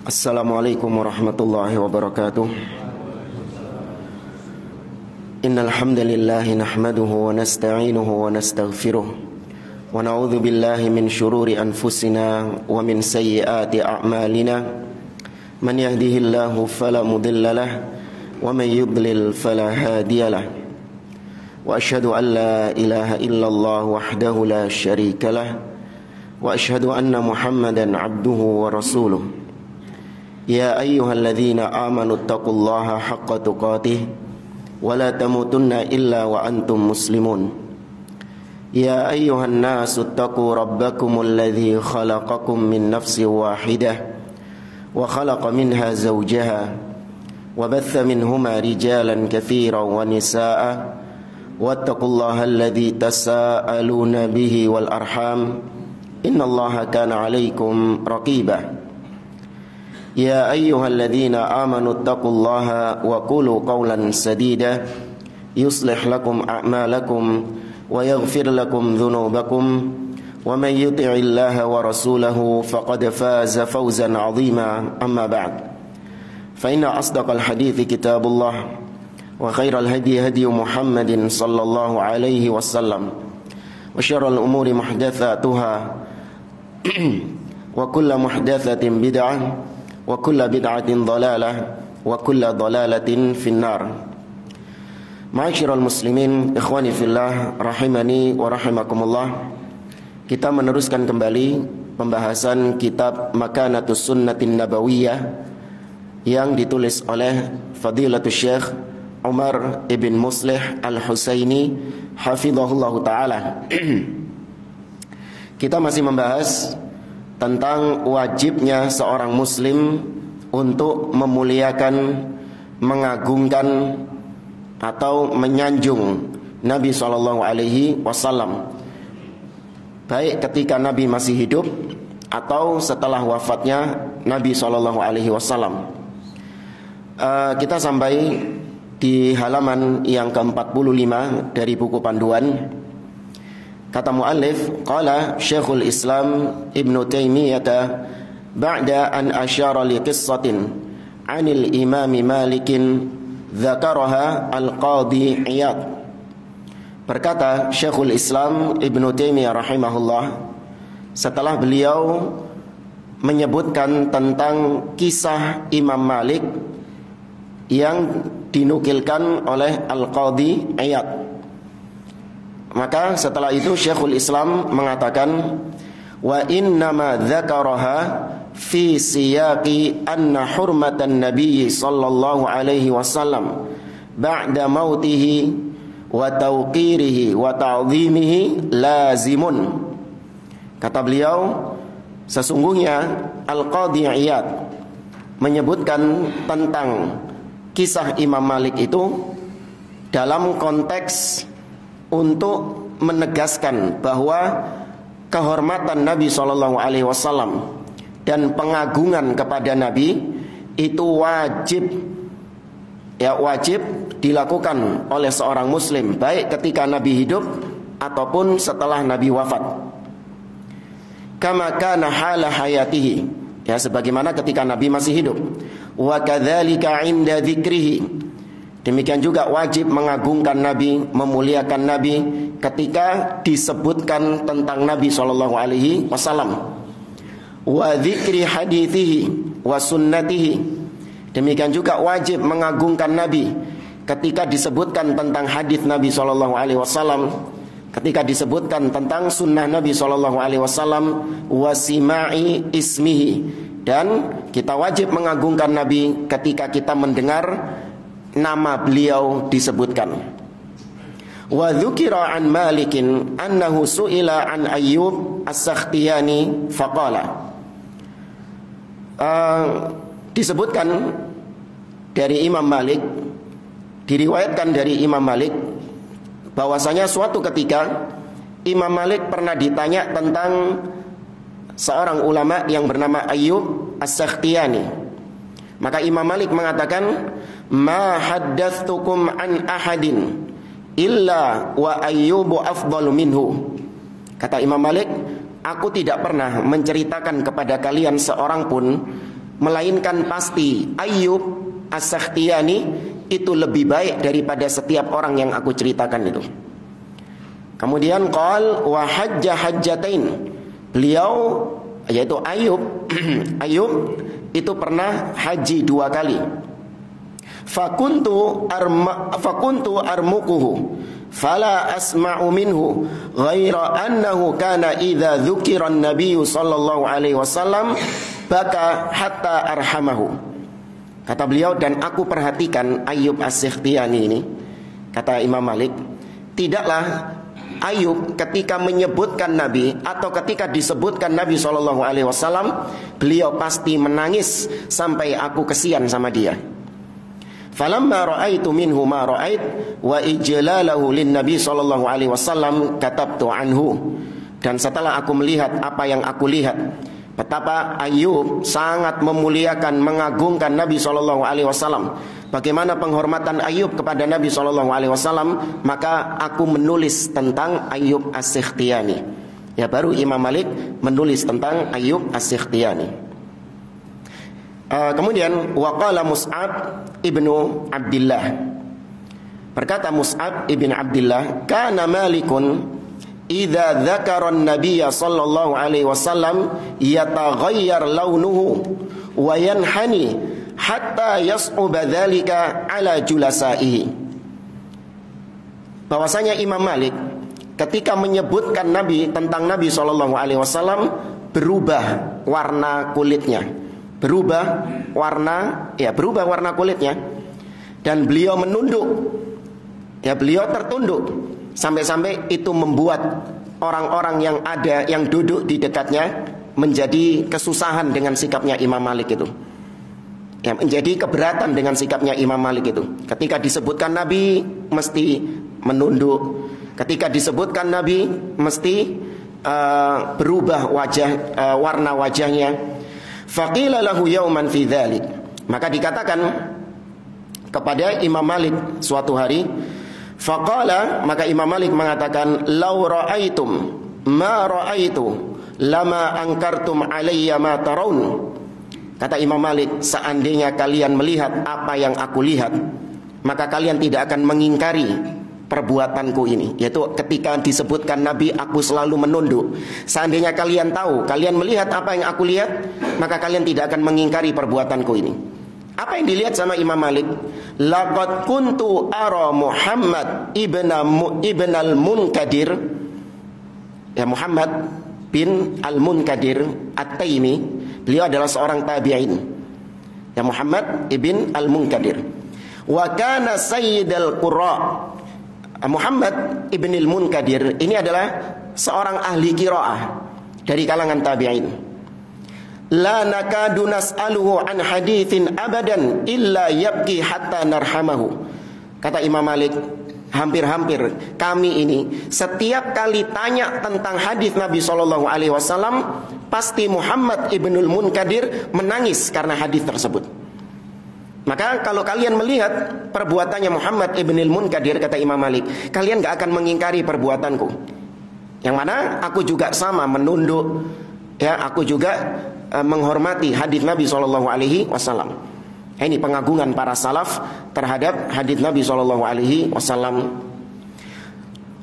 Assalamualaikum warahmatullahi wabarakatuh. Innal hamdalillah nahmaduhu wa nasta'inuhu wa nastaghfiruh wa na'udzu billahi min shururi anfusina wa min sayyiati a'malina. Man yahdihillahu fala mudilla lahu wa man yudlil fala hadiya lahu. Wa asyhadu an la ilaha illallah wahdahu la syarika lahu wa asyhadu anna Muhammadan 'abduhu wa rasuluh. Ya ayyuhalladzina amanu taqullaha haqqa tuqatih wa la tamutunna illa wa antum muslimun. Ya ayyuhan nasu taqu rabbakumul ladzi khalaqakum min nafsin wahidah wa khalaqa minha zawjaha wa batha minhuma rijalan katsiran wa nisaa'a wattaqullaha alladzi tasaaluna bihi wal arham innallaha kana 'alaikum raqiba. Ya ayyuhalladzina amanu taqullaha wa qulu qawlan sadida yuslih lakum a'malakum wa yaghfir lakum dhunubakum wa man yuti'illaha wa rasulahu faqad faza fawzan 'azima. Amma ba'd, fa inna asdaqal hadithi kitabullah wa khairal hadi hadi Muhammadin sallallahu alaihi wasallam wa syarrul umuri muhdatsatuha wa kullu muhdatsatin bid'ah wa kulla bid'atin dhalalah wa kulla dhalalatin finnar. Ma'asyiral muslimin, ikhwani fillah, rahimani wa rahimakumullah. Kita meneruskan kembali pembahasan kitab Makanatus Sunnatin Nabawiyah yang ditulis oleh Fadilatul Syekh Umar ibn Muslih Al-Husaini hafizahullahu ta'ala. Kita masih membahas tentang wajibnya seorang muslim untuk memuliakan, mengagungkan atau menyanjung Nabi SAW, baik ketika Nabi masih hidup atau setelah wafatnya Nabi SAW. Kita sampai di halaman yang ke-45 dari buku panduan. Kata muallif, qala Syekhul Islam Ibnu Taimiyah ba'da an asyara li qissatin 'anil Imam Malik dzakaraha al-Qadhi Iyad. Berkata Syekhul Islam Ibnu Taimiyah rahimahullah, setelah beliau menyebutkan tentang kisah Imam Malik yang dinukilkan oleh Al-Qadhi Iyad, maka setelah itu Syekhul Islam mengatakan, wa innama dzakaraha fi siyaqi anna hurmatan nabiy sallallahu alaihi wasallam ba'da mautihi wa tawqirihi wa ta'zimihi lazimun. Kata beliau, sesungguhnya Al-Qadhi Iyad menyebutkan tentang kisah Imam Malik itu dalam konteks untuk menegaskan bahwa kehormatan Nabi SAW dan pengagungan kepada Nabi itu wajib dilakukan oleh seorang muslim, baik ketika Nabi hidup ataupun setelah Nabi wafat. Kama kana hala hayatihi, sebagaimana ketika Nabi masih hidup. Wa kadzalika 'inda dzikrihi, demikian juga wajib mengagungkan Nabi, memuliakan Nabi ketika disebutkan tentang Nabi SAW. Wa dzikri hadithihi wa sunnatihi, demikian juga wajib mengagungkan Nabi ketika disebutkan tentang hadis Nabi SAW, ketika disebutkan tentang sunnah Nabi SAW. Wa sima'i ismihi, dan kita wajib mengagungkan Nabi ketika kita mendengar nama beliau disebutkan. Wa dzukira an Malikin annahu su'ila an Ayyub As-Sakhtiyani faqala. Disebutkan dari Imam Malik, diriwayatkan dari Imam Malik bahwasanya suatu ketika Imam Malik pernah ditanya tentang seorang ulama yang bernama Ayyub As-Sakhtiyani. Maka Imam Malik mengatakan, ma haddathtukum an ahadin illa wa Ayyubu afdalu minhu. Kata Imam Malik, aku tidak pernah menceritakan kepada kalian seorang pun melainkan pasti Ayyub As-Sakhtiyani itu lebih baik daripada setiap orang yang aku ceritakan itu. Kemudian qal wa hajja hajjatain. Beliau yaitu Ayyub itu pernah haji 2 kali. Fakuntu armuquhu fala asma'u minhu ghaira annahu kana idza dzukira an-nabiy sallallahu alaihi wasallam baka hatta arhamahu. Kata beliau, dan aku perhatikan Ayyub As-Sakhtiyani ini, kata Imam Malik, tidaklah Ayyub ketika menyebutkan Nabi atau ketika disebutkan Nabi SAW, beliau pasti menangis sampai aku kesian sama dia. Falamma ra'aitu minhu ma ra'ait wa ijlalahu lin Nabi SAW katabtu anhu. Dan setelah aku melihat apa yang aku lihat, betapa Ayyub sangat memuliakan, mengagungkan Nabi SAW, bagaimana penghormatan Ayyub kepada Nabi SAW, maka aku menulis tentang Ayyub As-Sakhtiyani. Ya, baru Imam Malik menulis tentang Ayyub As-Sakhtiyani. Kemudian waqala Mus'ab ibnu Abdillah, berkata Mus'ab ibn Abdillah, kana Malikun idza dzakara an-nabiyya sallallahu alaihi wasallam yataghayyar launuhu wa yanhani hatta yas'uba dzalika ala julasaihi. Bahwasanya Imam Malik ketika menyebutkan Nabi, tentang Nabi sallallahu alaihi wasallam, berubah warna kulitnya. Berubah warna kulitnya, dan beliau menunduk. Ya, beliau tertunduk sampai-sampai itu membuat orang-orang yang ada, yang duduk di dekatnya, menjadi kesusahan dengan sikapnya Imam Malik itu. Ya, menjadi keberatan dengan sikapnya Imam Malik itu. Ketika disebutkan Nabi mesti menunduk. Ketika disebutkan Nabi mesti berubah warna wajahnya. Faqila lahu yauman fi dzalik. Maka dikatakan kepada Imam Malik suatu hari, faqala, maka Imam Malik mengatakan, lau ra'aitum ma ra'aitu lama angkartum alayya ma tarawun. Kata Imam Malik, seandainya kalian melihat apa yang aku lihat, maka kalian tidak akan mengingkari perbuatanku ini. Yaitu ketika disebutkan Nabi, aku selalu menunduk. Seandainya kalian tahu, kalian melihat apa yang aku lihat, maka kalian tidak akan mengingkari perbuatanku ini. Apa yang dilihat sama Imam Malik? Laqad kuntu ara Muhammad ibn al-Munkadir. Ya, Muhammad bin al-Munkadir At-Taimi, beliau adalah seorang tabi'in. Ya, Muhammad ibn al-Munkadir. Wa kana sayyidul qurra. Muhammad ibn al-Munkadir ini adalah seorang ahli qiraah dari kalangan tabi'in. La nakadu nas'aluhu an hadithin abadan illa yabki hatta narhamahu. Kata Imam Malik, hampir-hampir kami ini setiap kali tanya tentang hadis Nabi SAW, pasti Muhammad ibn al-Munkadir menangis karena hadis tersebut. Maka kalau kalian melihat perbuatannya Muhammad ibn al-Munkadir, kata Imam Malik, kalian gak akan mengingkari perbuatanku. Yang mana aku juga sama menunduk. Ya, aku juga menghormati hadis Nabi SAW. Ini pengagungan para salaf terhadap hadis Nabi SAW.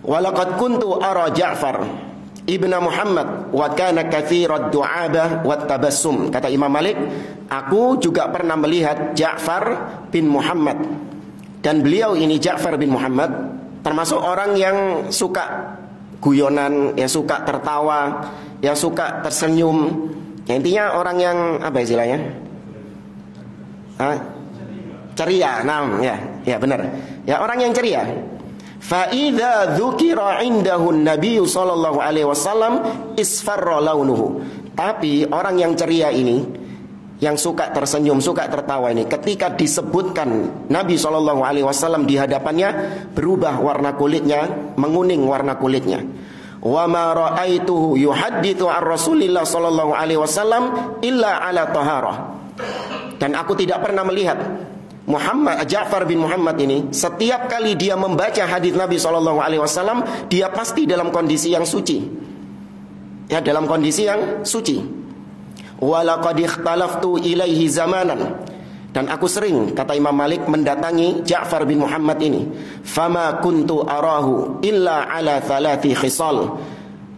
Walaqad kuntu ara Ja'far ibn Muhammad wa kana katsirad du'abah wat tabassum. Kata Imam Malik, aku juga pernah melihat Ja'far bin Muhammad, dan beliau ini Ja'far bin Muhammad termasuk orang yang suka guyonan, ya, suka tertawa, ya, suka tersenyum. Ya, intinya orang yang apa istilahnya? Ceria. Nah, ya benar. Ya, orang yang ceria. Fa idza dzukira indahu an-nabiy sallallahu alaihi wasallam isfarra launuhu. Tapi orang yang ceria ini, yang suka tersenyum, suka tertawa ini, ketika disebutkan Nabi sallallahu alaihi wasallam di hadapannya, berubah warna kulitnya, menguning warna kulitnya. Wa ma ra'aituhu yuhadditsu an Rasulillah sallallahu alaihi wasallam illa ala taharah. Dan aku tidak pernah melihat Ja'far bin Muhammad ini, setiap kali dia membaca hadis Nabi SAW, dia pasti dalam kondisi yang suci. Ya, dalam kondisi yang suci. wa laqad ikhtalaftu ilaihi zamanan, dan aku sering, kata Imam Malik, mendatangi Ja'far bin Muhammad ini, fama kuntu arahu illa ala thalathi khisal,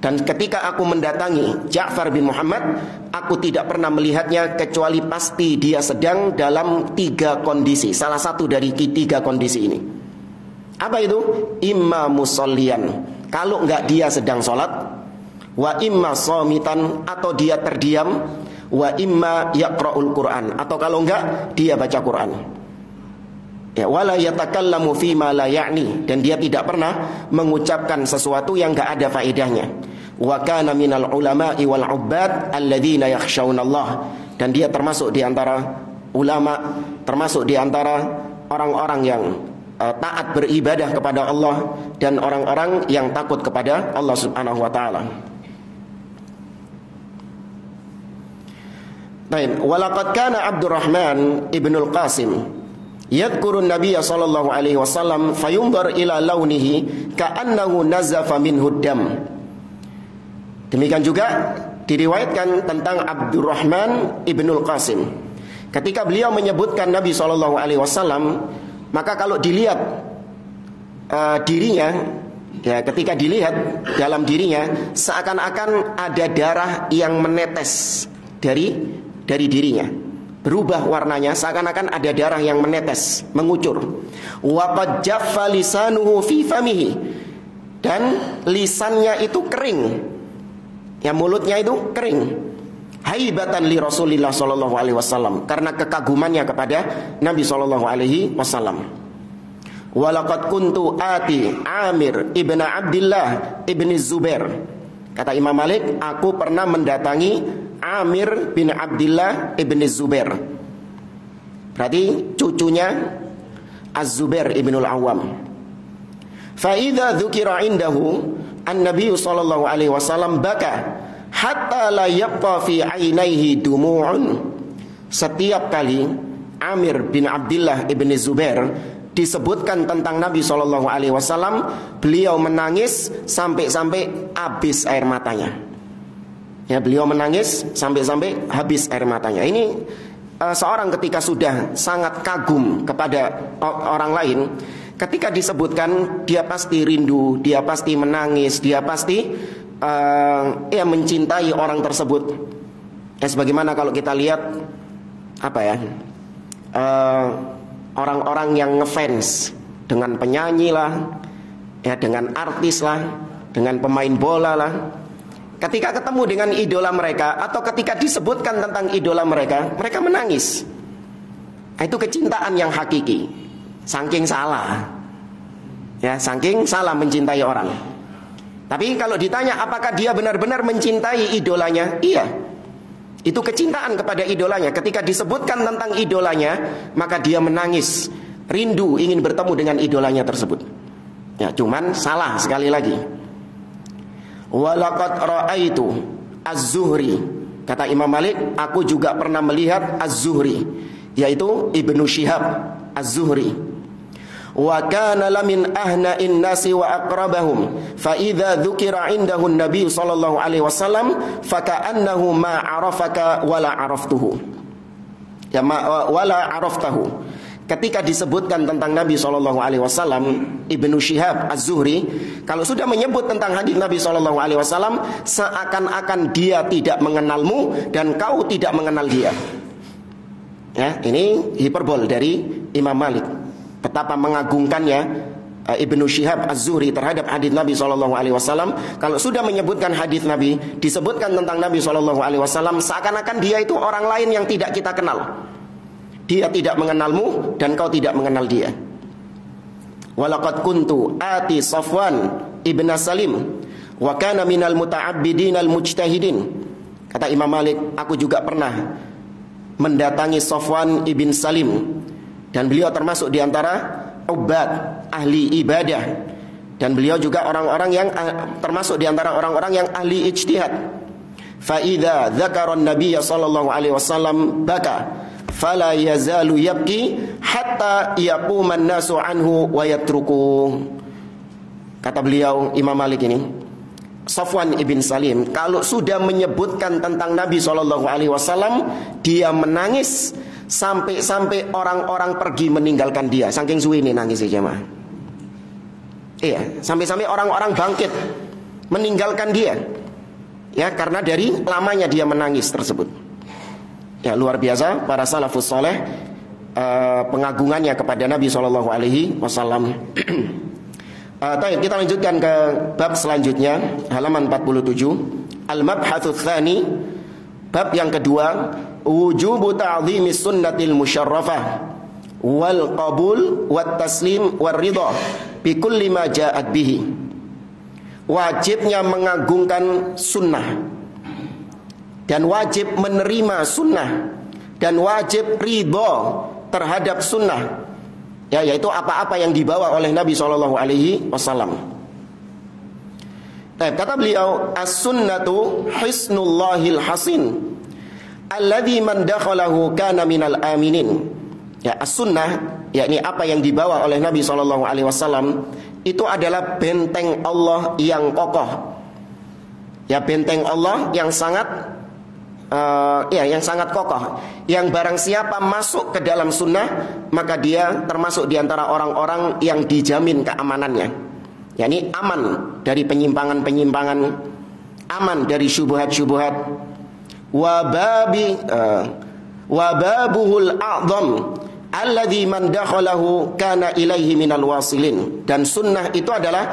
dan ketika aku mendatangi Ja'far bin Muhammad, aku tidak pernah melihatnya kecuali pasti dia sedang dalam 3 kondisi, salah satu dari 3 kondisi ini. Apa itu? Imma musollian, kalau enggak dia sedang sholat, wa imma somitan, atau dia terdiam, wa imma yaqra'ul Qur'an, atau kalau enggak dia baca Quran. Ya, wala yatakallamu fima la ya'ni, dan dia tidak pernah mengucapkan sesuatu yang enggak ada faedahnya. Wa kana minal ulama'i wal 'ubbad alladzina yakhshawna Allah, dan dia termasuk di antara ulama, termasuk di antara orang-orang yang taat beribadah kepada Allah dan orang-orang yang takut kepada Allah Subhanahu wa taala. Baik, walaqad kana Abdurrahman ibnul Qasim yadhkuru an-nabiy sallallahu alaihi wasallam fayunzar ila launihi ka'annahu nazafa minhu dam. Demikian juga diriwayatkan tentang Abdurrahman ibnul Qasim. Ketika beliau menyebutkan Nabi sallallahu alaihi wasallam, maka kalau dilihat dirinya, ya, ketika dilihat dalam dirinya seakan-akan ada darah yang menetes dari dirinya, berubah warnanya, seakan-akan ada darah yang menetes, mengucur. Wa qad jaffa lisanuhu fi famihi, dan lisannya itu kering, ya, mulutnya itu kering. Haibatan li Rasulillah sallallahu alaihi wasallam, karena kekagumannya kepada Nabi sallallahu alaihi wasallam. Walaqad kuntu ati Amir ibn Abdullah ibn Zubair, kata Imam Malik, aku pernah mendatangi Amir bin Abdullah ibn Zubair, berarti cucunya Az-Zubair ibnul Awam. Fa idza dzukira indahu an-nabiy sallallahu alaihi wasallam baka hatta la yabqa fi ainaihi dumu'un. Setiap kali Amir bin Abdullah ibn Zubair disebutkan tentang Nabi SAW, beliau menangis sampai-sampai habis air matanya. Ya, beliau menangis sampai-sampai habis air matanya. Ini seorang ketika sudah sangat kagum kepada orang lain, ketika disebutkan dia pasti rindu, dia pasti menangis, dia pasti mencintai orang tersebut. Ya, sebagaimana kalau kita lihat orang-orang yang ngefans dengan penyanyi lah, ya, dengan artis lah, dengan pemain bola lah. Ketika ketemu dengan idola mereka, atau ketika disebutkan tentang idola mereka, mereka menangis. Nah, itu kecintaan yang hakiki. Saking salah, ya, saking salah mencintai orang. Tapi kalau ditanya apakah dia benar-benar mencintai idolanya, iya. Itu kecintaan kepada idolanya. Ketika disebutkan tentang idolanya, maka dia menangis, rindu ingin bertemu dengan idolanya tersebut. Ya, cuman salah sekali lagi. Walaqad ra'aitu Az-Zuhri, kata Imam Malik, aku juga pernah melihat Az-Zuhri, yaitu Ibnu Syihab Az-Zuhri. Wa kana lamin ahna'in nasi wa aqrabahum, fa idza dzukira indahu an-nabiy sallallahu alaihi wasallam fa ka'annahu ma 'arafaka wala 'araftuhu, ya, wala 'araftahu. Ketika disebutkan tentang Nabi sallallahu alaihi wasallam, Ibnu Syihab Az-Zuhri kalau sudah menyebut tentang hadis Nabi sallallahu alaihi wasallam, seakan-akan dia tidak mengenalmu dan kau tidak mengenal dia. Ya, ini hiperbol dari Imam Malik. Betapa mengagungkannya Ibnu Syihab Az-Zuhri terhadap hadis Nabi SAW. Kalau sudah menyebutkan hadis Nabi, disebutkan tentang Nabi SAW, seakan-akan dia itu orang lain yang tidak kita kenal. Dia tidak mengenalmu dan kau tidak mengenal dia. Walaqad kuntu ati Safwan ibn Salim wa kana minal muta'abbidin al-mujtahidin. Kata Imam Malik, aku juga pernah mendatangi Safwan ibn Salim, dan beliau termasuk di antara ubad, ahli ibadah, dan beliau juga orang-orang yang termasuk di antara orang-orang yang ahli ijtihad. Fa idza dzakara an-nabiy sallallahu alaihi wasallam baka fala yazalu yabki hatta yaquma an-nasu anhu wa yatruku. Kata beliau Imam Malik ini, Safwan ibn Salim kalau sudah menyebutkan tentang Nabi SAW, dia menangis sampai orang-orang pergi meninggalkan dia. Saking suwi ini nangis ya jemaah. Iya, sampai orang-orang bangkit meninggalkan dia. Ya, karena dari lamanya dia menangis tersebut. Ya, luar biasa para salafus soleh pengagungannya kepada Nabi SAW. Kita lanjutkan ke bab selanjutnya, halaman 47. Al-mabhatsu tsani, bab yang kedua, wujubu ta'zimi sunnatil musyarrafah wal qabul wat taslim war ridha bi kulli ma ja'at bihi. Wajibnya mengagungkan sunnah dan wajib menerima sunnah dan wajib ridha terhadap sunnah, ya, yaitu apa-apa yang dibawa oleh Nabi SAW. Kata beliau, as-sunnatu hisnullahil hasin alladzi man dakhalahu kana minal aminin. Ya, as-sunnah, yakni apa yang dibawa oleh Nabi SAW, itu adalah benteng Allah yang kokoh. Ya, benteng Allah yang sangat yang sangat kokoh, yang barang siapa masuk ke dalam sunnah maka dia termasuk diantara orang-orang yang dijamin keamanannya, yakni aman dari penyimpangan-penyimpangan, aman dari syubhat-syubhat. Wababuhul a'zam alladzi man dakhalahu kana ilaihi minal wasilin. Dan sunnah itu adalah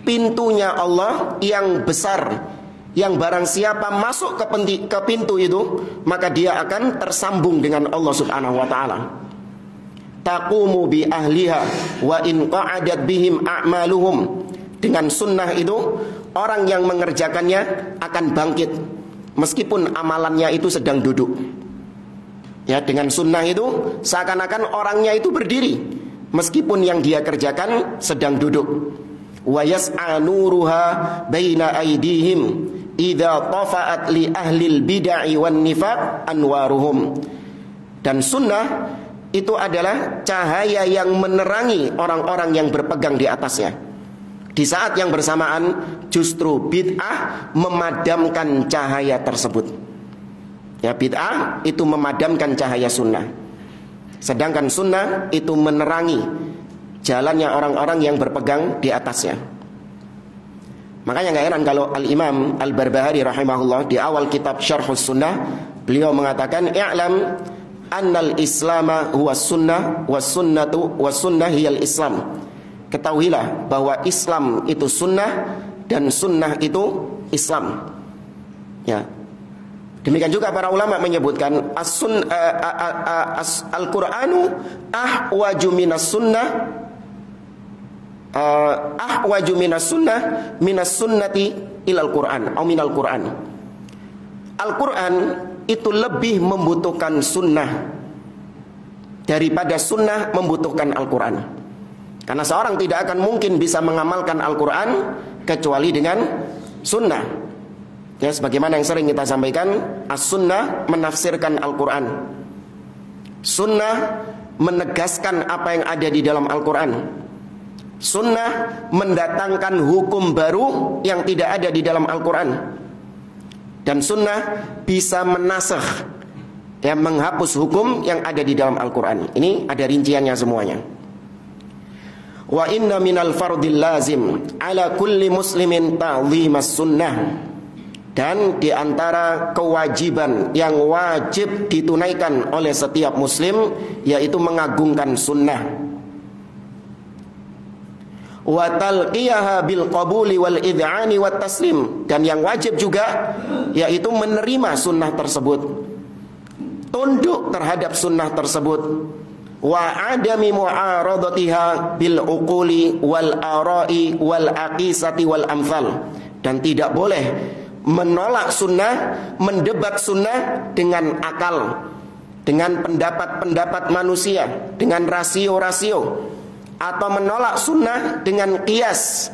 pintunya Allah yang besar, yang barang siapa masuk ke pintu itu maka dia akan tersambung dengan Allah Subhanahu wa taala. Taqumu bi ahliha wa in qa'adat bihim a'maluhum. Dengan sunnah itu orang yang mengerjakannya akan bangkit meskipun amalannya itu sedang duduk. Ya, dengan sunnah itu seakan-akan orangnya itu berdiri meskipun yang dia kerjakan sedang duduk. Wa yas'a nuruha baina aydihim idza tafa'at li ahlil bid'ah wan nifaq anwaruhum. Dan sunnah itu adalah cahaya yang menerangi orang-orang yang berpegang di atasnya. Di saat yang bersamaan justru bid'ah memadamkan cahaya tersebut. Ya, bid'ah itu memadamkan cahaya sunnah, sedangkan sunnah itu menerangi jalannya orang-orang yang berpegang di atasnya. Makanya gak heran kalau Al-Imam Al-Barbahari rahimahullah di awal kitab Syarhus Sunnah beliau mengatakan, i'lam annal islama huwa sunnah was sunnatu was sunnah hiyal islam. Ketahuilah bahwa Islam itu sunnah dan sunnah itu Islam. Ya. Demikian juga para ulama menyebutkan Al-Qur'anu ahwaju minas sunnah ahwaju minas sunnah minas sunnati ilal Qur'an atau minal Qur'an. Al-Qur'an itu lebih membutuhkan sunnah daripada sunnah membutuhkan Al-Qur'an. Karena seorang tidak akan mungkin bisa mengamalkan Al-Qur'an kecuali dengan sunnah. Ya, sebagaimana yang sering kita sampaikan, as-sunnah menafsirkan Al-Qur'an. Sunnah menegaskan apa yang ada di dalam Al-Qur'an. Sunnah mendatangkan hukum baru yang tidak ada di dalam Al-Quran. Dan sunnah bisa menasakh, yang menghapus hukum yang ada di dalam Al-Quran. Ini ada rinciannya semuanya. Wa inna minal fardil lazim ala kulli muslimin ta'zimas sunnah. Dan di antara kewajiban yang wajib ditunaikan oleh setiap muslim yaitu mengagungkan sunnah. Wa talqiyaha bil qabuli wal id'ani wat taslim. Dan yang wajib juga yaitu menerima sunnah tersebut, tunduk terhadap sunnah tersebut. Wa adami mu'aradatiha bil uquli wal ara'i wal aqisati wal amthal. Dan tidak boleh menolak sunnah, mendebat sunnah dengan akal, dengan pendapat-pendapat manusia, dengan rasio-rasio, atau menolak sunnah dengan qiyas,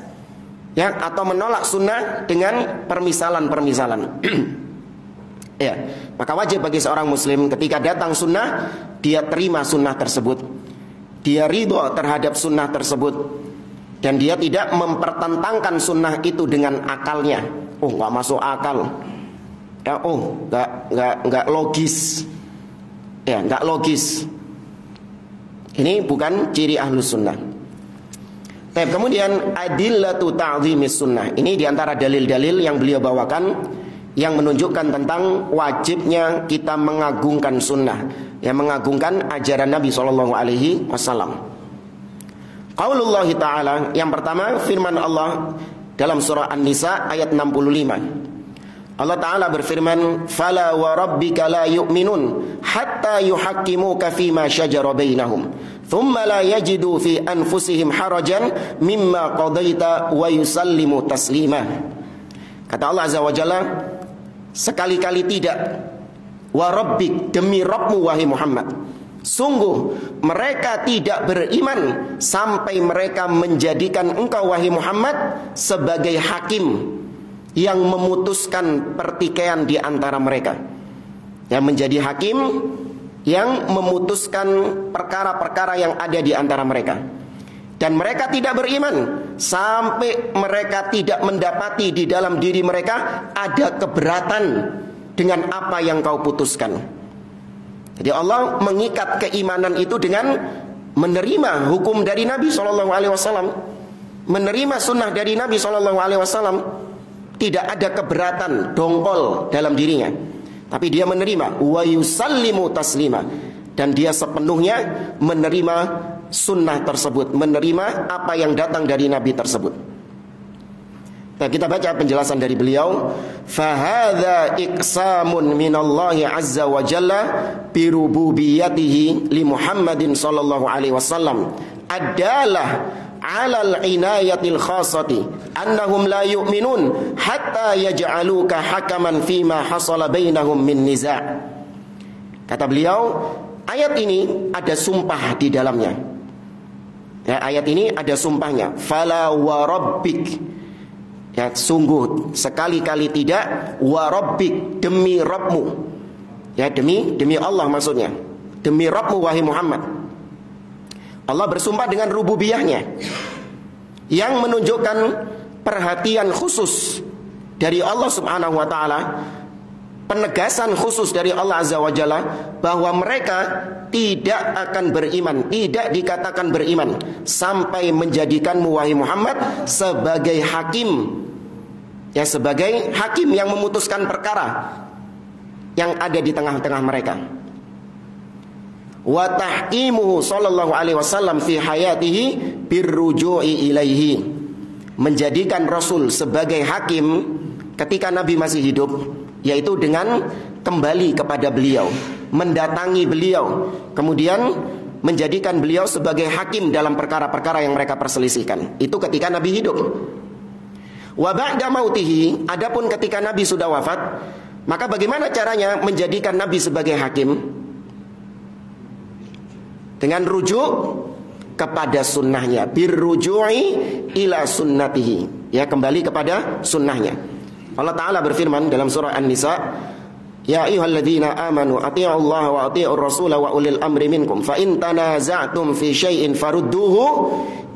ya, atau menolak sunnah dengan permisalan-permisalan. Ya, maka wajib bagi seorang muslim ketika datang sunnah, dia terima sunnah tersebut, dia ridho terhadap sunnah tersebut, Dan dia tidak mempertentangkan sunnah itu dengan akalnya. Oh, nggak masuk akal. Ya, oh, nggak logis. Ya, nggak logis. Ini bukan ciri ahlus sunnah. Kemudian adillatu ta'zimis sunnah. Ini diantara dalil-dalil yang beliau bawakan yang menunjukkan tentang wajibnya kita mengagungkan sunnah, yang mengagungkan ajaran Nabi SAW. Qaulullah Ta'ala, yang pertama firman Allah dalam surah An-Nisa ayat 65. Allah Ta'ala berfirman, "Fala wa rabbika la yu'minun hatta yuhakkimuka fima syajara bainahum, thumma la yajidu fi anfusihim harajan mimma qadaita wa yusallimu taslima." Kata Allah Azza wa Jalla, sekali-kali tidak, wa rabbik, demi Rabbmu wahai Muhammad, sungguh mereka tidak beriman sampai mereka menjadikan engkau wahai Muhammad sebagai hakim yang memutuskan pertikaian di antara mereka, yang menjadi hakim yang memutuskan perkara-perkara yang ada di antara mereka. Dan mereka tidak beriman sampai mereka tidak mendapati di dalam diri mereka ada keberatan dengan apa yang kau putuskan. Jadi Allah mengikat keimanan itu dengan menerima hukum dari Nabi SAW, menerima sunnah dari Nabi SAW. Tidak ada keberatan, dongkol dalam dirinya, tapi dia menerima wa yusallimu taslima, dan dia sepenuhnya menerima sunnah tersebut, menerima apa yang datang dari Nabi tersebut. Nah, kita baca penjelasan dari beliau, fahadha iqsamun minallahi azza wa jalla bi rububiyyatihi li Muhammadin sallallahu alaihi wasallam adalah alal inayatil khasati annahum la yu'minun hatta yaj'aluka hakaman fima hasala bainahum min niza'. Kata beliau, ayat ini ada sumpah di dalamnya. Ya, ayat ini ada sumpahnya. Fala wa rabbik, ya, sungguh sekali-kali tidak, wa rabbik, demi Rabbmu. Ya, demi Allah maksudnya. Demi Rabbmu wahai Muhammad. Allah bersumpah dengan rububiyahnya yang menunjukkan perhatian khusus dari Allah Subhanahu wa ta'ala, penegasan khusus dari Allah Azza wa Jalla bahwa mereka tidak akan beriman, tidak dikatakan beriman sampai menjadikanmu wahai Muhammad sebagai hakim, ya, sebagai hakim yang memutuskan perkara yang ada di tengah-tengah mereka. Wa tahkimuhu sallallahu alaihi wasallam fi hayatihi birruju'i ilaihi, menjadikan Rasul sebagai hakim ketika Nabi masih hidup, yaitu dengan kembali kepada beliau, mendatangi beliau, kemudian menjadikan beliau sebagai hakim dalam perkara-perkara yang mereka perselisihkan. Itu ketika Nabi hidup. Wa ba'da mautihi, adapun ketika Nabi sudah wafat, maka bagaimana caranya menjadikan Nabi sebagai hakim? Dengan rujuk kepada sunnahnya, birruju'i ila sunnatihi, ya, kembali kepada sunnahnya. Allah Ta'ala berfirman dalam surah An-Nisa, ya ayyuhalladzina amanu atii'u Allah wa atii'ur rasula wa ulil amri minkum fa in tanaza'tum fi syai'in farudduhu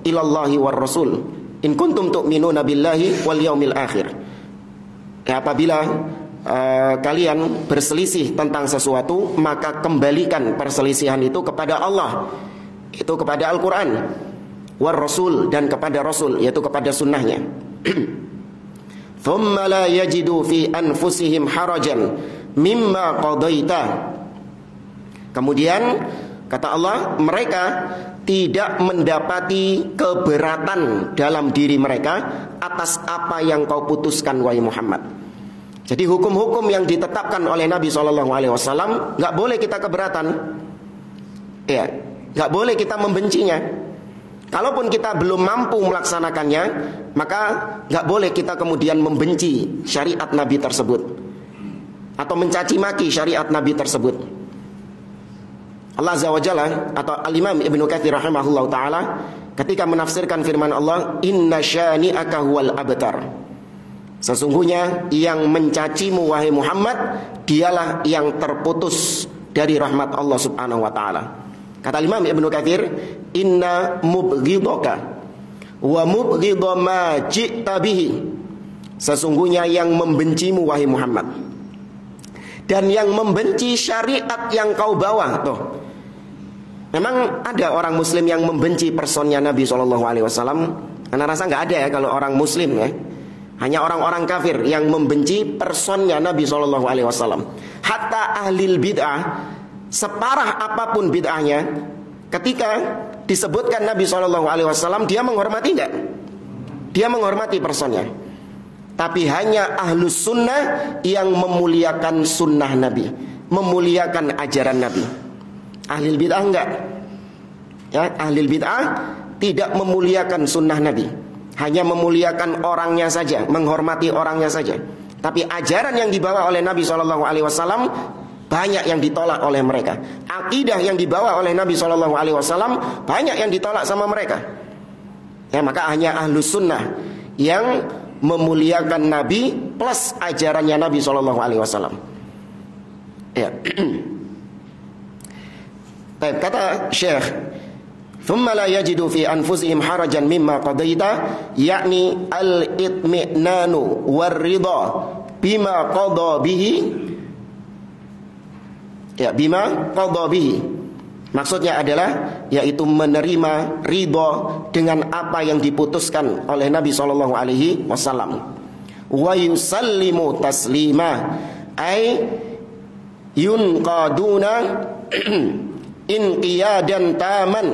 ila Allahi war rasul in kuntum tu'minuna billahi wal yaumil akhir. Ya, apabila kalian berselisih tentang sesuatu, maka kembalikan perselisihan itu kepada Allah, itu kepada Al-Quran, war Rasul, dan kepada Rasul, yaitu kepada sunnahnya. Thumma la yajidu fi anfusihim harajan mimma qadaita. Kemudian kata Allah, mereka tidak mendapati keberatan dalam diri mereka atas apa yang kau putuskan wahai Muhammad. Jadi hukum-hukum yang ditetapkan oleh Nabi SAW nggak boleh kita keberatan, ya, nggak boleh kita membencinya. Kalaupun kita belum mampu melaksanakannya, maka nggak boleh kita kemudian membenci syariat Nabi tersebut atau mencaci maki syariat Nabi tersebut. Allah Azza wa Jalla atau Al-Imam Ibnu Katsir rahimahullah ta'ala ketika menafsirkan firman Allah, inna syani'aka huwal abtar, sesungguhnya yang mencacimu wahai Muhammad dialah yang terputus dari rahmat Allah Subhanahu wa ta'ala. Kata Imam Ibnu Katsir, inna mubghidaka wa mubghidha ma ji'ta bihi, sesungguhnya yang membencimu wahai Muhammad, dan yang membenci syariat yang kau bawa. Tuh, memang ada orang Muslim yang membenci personnya Nabi SAW. Karena rasa nggak ada ya kalau orang Muslim ya. Hanya orang-orang kafir yang membenci personnya Nabi SAW. Hatta ahlil bid'ah, separah apapun bid'ahnya, ketika disebutkan Nabi SAW, dia menghormati nggak? Dia menghormati personnya. Tapi hanya ahlus sunnah yang memuliakan sunnah Nabi, memuliakan ajaran Nabi. Ahlul bid'ah enggak. Ya, ahlul bid'ah tidak memuliakan sunnah Nabi, hanya memuliakan orangnya saja, menghormati orangnya saja. Tapi ajaran yang dibawa oleh Nabi SAW banyak yang ditolak oleh mereka. Akidah yang dibawa oleh Nabi SAW banyak yang ditolak sama mereka. Ya, maka hanya ahlus sunnah yang memuliakan Nabi plus ajarannya Nabi SAW. Ya. Kata Syekh, thumma la yajidu fi anfusihim harajan mimma qadaita, yakni al-itmi'nanu war-ridha bima qada bihi. Ya, bima qada bihi, maksudnya adalah yaitu menerima ridha dengan apa yang diputuskan oleh Nabi SAW. Wa yusallimu taslima, ay yunqaduna inqiyadan taman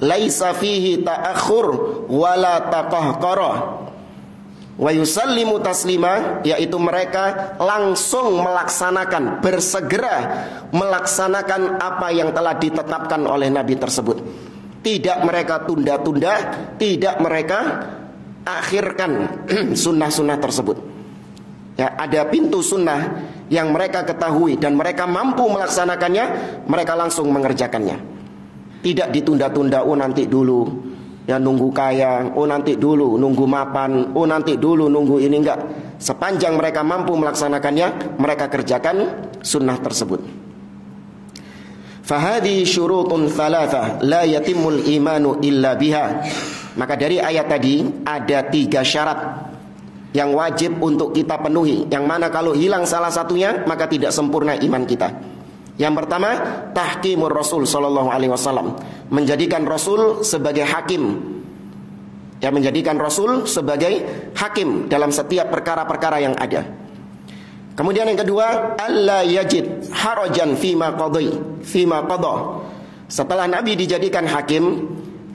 laisa fihi ta'akhur wala taqahqara. Wa yusallimu taslima, yaitu mereka langsung melaksanakan, bersegera melaksanakan apa yang telah ditetapkan oleh Nabi tersebut. Tidak mereka tunda-tunda, tidak mereka akhirkan sunnah-sunnah tersebut. Ya, ada pintu sunnah yang mereka ketahui dan mereka mampu melaksanakannya, mereka langsung mengerjakannya. Tidak ditunda-tunda, oh nanti dulu, ya nunggu kaya, oh nanti dulu nunggu mapan, oh nanti dulu nunggu ini, enggak. Sepanjang mereka mampu melaksanakannya, mereka kerjakan sunnah tersebut. Fahadi syurutun thalatha la yatimul imanu illa biha. Maka dari ayat tadi ada 3 syarat yang wajib untuk kita penuhi, yang mana kalau hilang salah satunya maka tidak sempurna iman kita. Yang pertama, tahkimur Rasul sallallahu alaihi wasallam, menjadikan Rasul sebagai hakim. Ya, menjadikan Rasul sebagai hakim dalam setiap perkara-perkara yang ada. Kemudian yang kedua, alla yajid harajan fima qada. Setelah Nabi dijadikan hakim,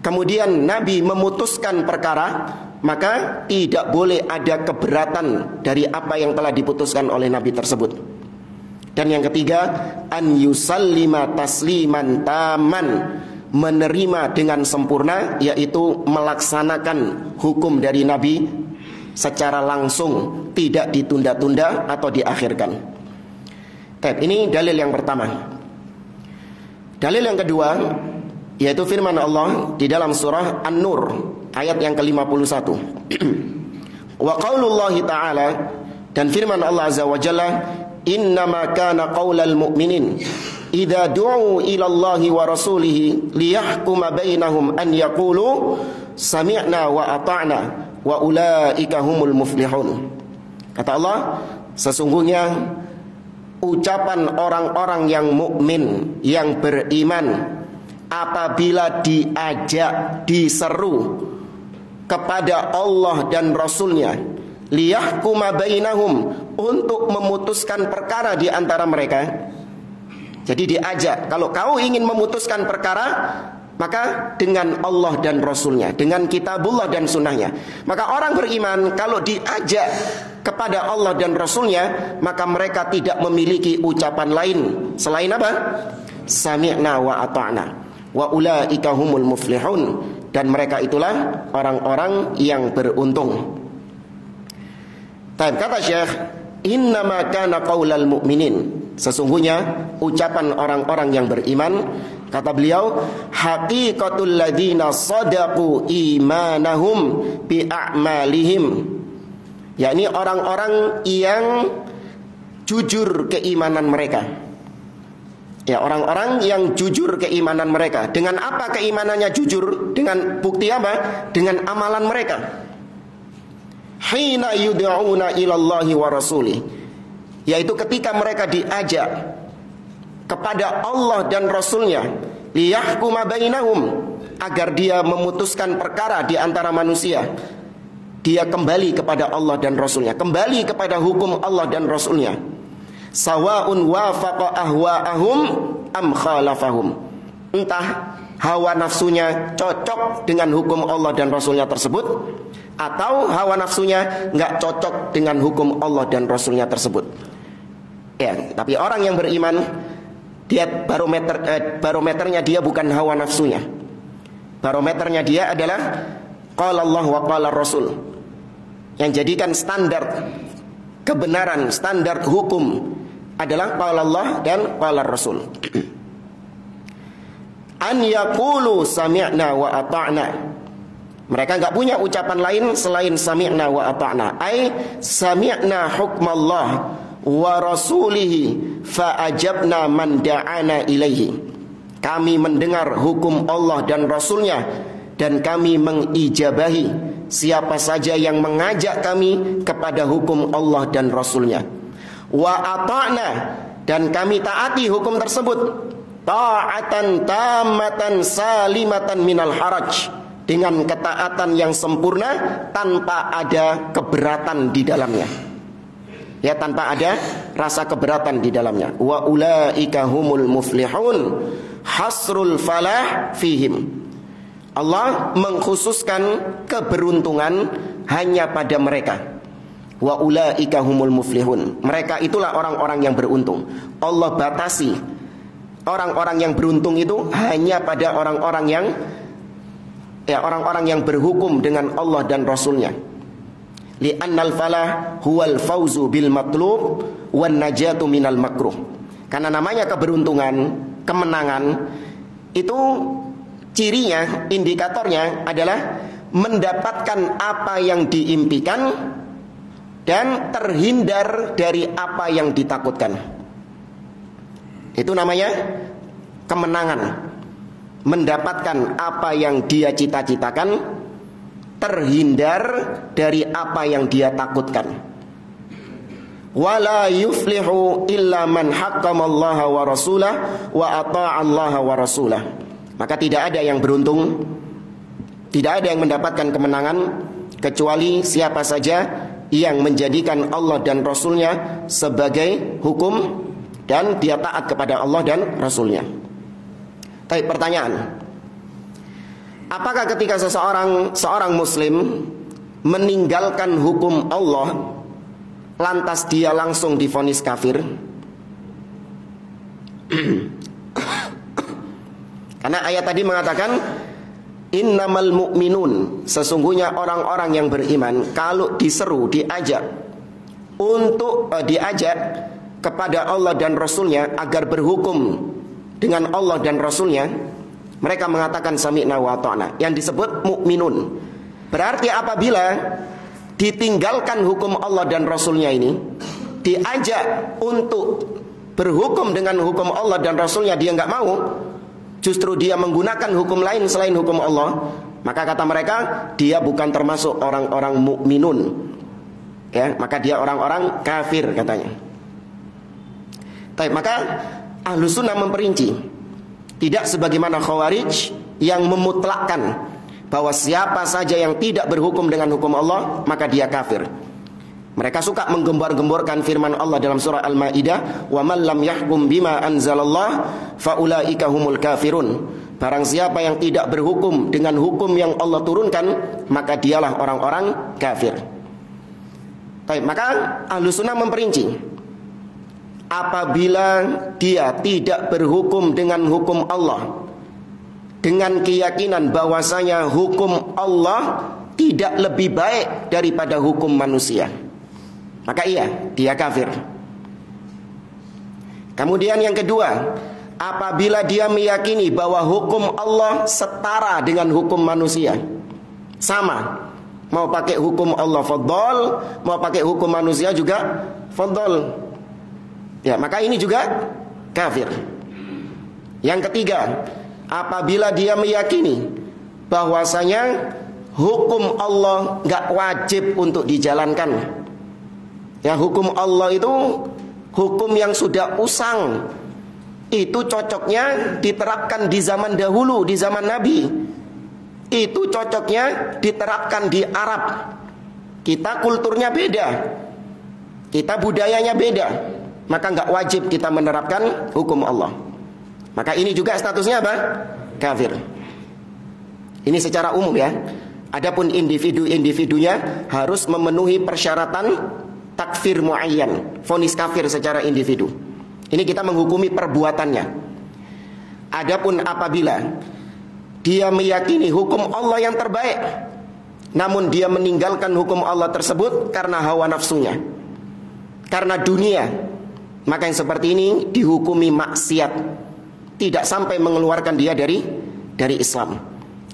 kemudian Nabi memutuskan perkara, maka tidak boleh ada keberatan dari apa yang telah diputuskan oleh Nabi tersebut. Dan yang ketiga, an yusallima tasliman taman, menerima dengan sempurna, yaitu melaksanakan hukum dari Nabi secara langsung, tidak ditunda-tunda atau diakhirkan. Ini dalil yang pertama. Dalil yang kedua yaitu firman Allah di dalam surah An-Nur ayat yang ke-51. Wa qaulullahi ta'ala, dan firman Allah azza wa jalla, innama kana qaulal mu'minin idza du'u ila Allahi wa rasulihi liyahkuma bainahum an yaqulu sami'na wa ata'na wa ulaika humul muflihun. Kata Allah, sesungguhnya ucapan orang-orang yang mukmin, yang beriman, apabila diajak, diseru kepada Allah dan Rasulnya, liyahkuma bainahum, untuk memutuskan perkara di antara mereka. Jadi diajak, kalau kau ingin memutuskan perkara, maka dengan Allah dan Rasulnya, dengan kitabullah dan sunnahnya. Maka orang beriman kalau diajak kepada Allah dan Rasulnya, maka mereka tidak memiliki ucapan lain selain apa? Sami'na wa ata'na wa ulaika humul muflihun, dan mereka itulah orang-orang yang beruntung. Kata Syekh, innama kana qaulal mu'minin, sesungguhnya ucapan orang-orang yang beriman, kata beliau, haqiqatul ladzina sadaqu imanahum bi a'malihim, yakni orang-orang yang jujur keimanan mereka. Ya, orang-orang yang jujur keimanan mereka. Dengan apa keimanannya jujur? Dengan bukti apa? Dengan amalan mereka. Hina yud'una ilallahi wa rasulih, yaitu ketika mereka diajak kepada Allah dan Rasulnya, liyahkuma bainahum, agar dia memutuskan perkara di antara manusia. Dia kembali kepada Allah dan Rasulnya, kembali kepada hukum Allah dan Rasulnya. Sawa'un wafaqa ahwa'ahum am khalafahum, entah hawa nafsunya cocok dengan hukum Allah dan Rasulnya tersebut, atau hawa nafsunya nggak cocok dengan hukum Allah dan Rasulnya tersebut. Ya, tapi orang yang beriman, dia barometernya dia bukan hawa nafsunya. Barometernya dia adalah qala Allah wa qala Rasul. Yang jadikan standar kebenaran, standar hukum adalah qala Allah dan qala Rasul. An yaqulu sami'na wa ata'na. Mereka enggak punya ucapan lain selain sami'na wa ata'na. Ai sami'na hukmallah wa rasulihi fa ajabna man da'ana ilaihi. Kami mendengar hukum Allah dan Rasulnya, dan kami mengijabahi siapa saja yang mengajak kami kepada hukum Allah dan Rasulnya. Wa ata'na, dan kami taati hukum tersebut, ta'atan tammatan salimatan minal haraj, dengan ketaatan yang sempurna tanpa ada keberatan di dalamnya. Ya, tanpa ada rasa keberatan di dalamnya. Wa ulaika humul muflihun, hasrul falah fihim. Allah mengkhususkan keberuntungan hanya pada mereka. Wa ulaika humul muflihun. Mereka itulah orang-orang yang beruntung. Allah batasi orang-orang yang beruntung itu hanya pada orang-orang yang orang-orang yang berhukum dengan Allah dan Rasulnya. Li'annal falah huwal fauzu bil matlub wan najatu minal makruh. Karena namanya keberuntungan, kemenangan, itu cirinya, indikatornya adalah mendapatkan apa yang diimpikan dan terhindar dari apa yang ditakutkan. Itu namanya kemenangan. Mendapatkan apa yang dia cita-citakan, terhindar dari apa yang dia takutkan. Wala yuflihu illa man haqqamallaha wa rasulah wa ata'allaha wa rasulah. Maka tidak ada yang beruntung, tidak ada yang mendapatkan kemenangan kecuali siapa saja yang menjadikan Allah dan Rasulnya sebagai hukum dan dia taat kepada Allah dan Rasulnya. Tapi pertanyaan, apakah ketika seorang muslim meninggalkan hukum Allah, lantas dia langsung divonis kafir? Karena ayat tadi mengatakan innamal mu'minun, sesungguhnya orang-orang yang beriman kalau diseru, diajak untuk diajak kepada Allah dan Rasulnya agar berhukum dengan Allah dan Rasulnya, mereka mengatakan sami'na wa ata'na, yang disebut mukminun. Berarti apabila ditinggalkan hukum Allah dan Rasulnya ini, diajak untuk berhukum dengan hukum Allah dan Rasulnya, dia nggak mau, justru dia menggunakan hukum lain selain hukum Allah, maka kata mereka dia bukan termasuk orang-orang mukminun. Ya, maka dia orang-orang kafir katanya. Maka Ahlus Sunnah memperinci, tidak sebagaimana Khawarij yang memutlakkan bahwa siapa saja yang tidak berhukum dengan hukum Allah maka dia kafir. Mereka suka menggembor-gemborkan firman Allah dalam surah Al-Maidah, "Wa man lam yahkum bima anzalallah fa ulaika humul kafirun." Barang siapa yang tidak berhukum dengan hukum yang Allah turunkan, maka dialah orang-orang kafir. Maka Ahlus Sunnah memperinci, apabila dia tidak berhukum dengan hukum Allah dengan keyakinan bahwasanya hukum Allah tidak lebih baik daripada hukum manusia, maka iya, dia kafir. Kemudian yang kedua, apabila dia meyakini bahwa hukum Allah setara dengan hukum manusia, sama, mau pakai hukum Allah fadhol, mau pakai hukum manusia juga fadhol, ya, maka ini juga kafir. Yang ketiga, apabila dia meyakini bahwasanya hukum Allah nggak wajib untuk dijalankan. Ya, hukum Allah itu hukum yang sudah usang. Itu cocoknya diterapkan di zaman dahulu, di zaman Nabi. Itu cocoknya diterapkan di Arab. Kita kulturnya beda, kita budayanya beda, maka nggak wajib kita menerapkan hukum Allah. Maka ini juga statusnya apa? Kafir. Ini secara umum ya. Adapun individu-individunya harus memenuhi persyaratan takfir muayyan, vonis kafir secara individu. Ini kita menghukumi perbuatannya. Adapun apabila dia meyakini hukum Allah yang terbaik, namun dia meninggalkan hukum Allah tersebut karena hawa nafsunya, karena dunia, maka yang seperti ini dihukumi maksiat, tidak sampai mengeluarkan dia dari Islam.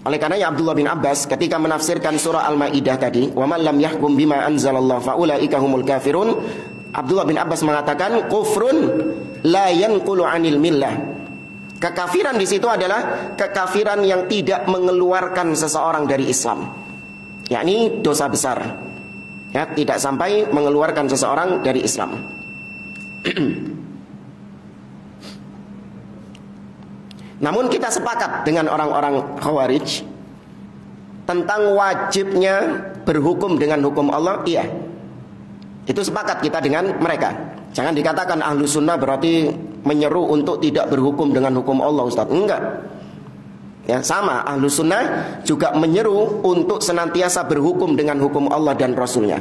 Oleh karenanya Abdullah bin Abbas ketika menafsirkan surah Al-Maidah tadi, wa man lam yahkum bima anzalallahu faulaika humul kafirun, Abdullah bin Abbas mengatakan kufrun la yanqulu 'anil millah. Kekafiran di situ adalah kekafiran yang tidak mengeluarkan seseorang dari Islam, yakni dosa besar. Ya, tidak sampai mengeluarkan seseorang dari Islam. Namun kita sepakat dengan orang-orang Khawarij tentang wajibnya berhukum dengan hukum Allah. Iya, itu sepakat kita dengan mereka. Jangan dikatakan ahlu sunnah berarti menyeru untuk tidak berhukum dengan hukum Allah, Ustaz. Enggak. Ya, sama, ahlu sunnah juga menyeru untuk senantiasa berhukum dengan hukum Allah dan Rasulnya.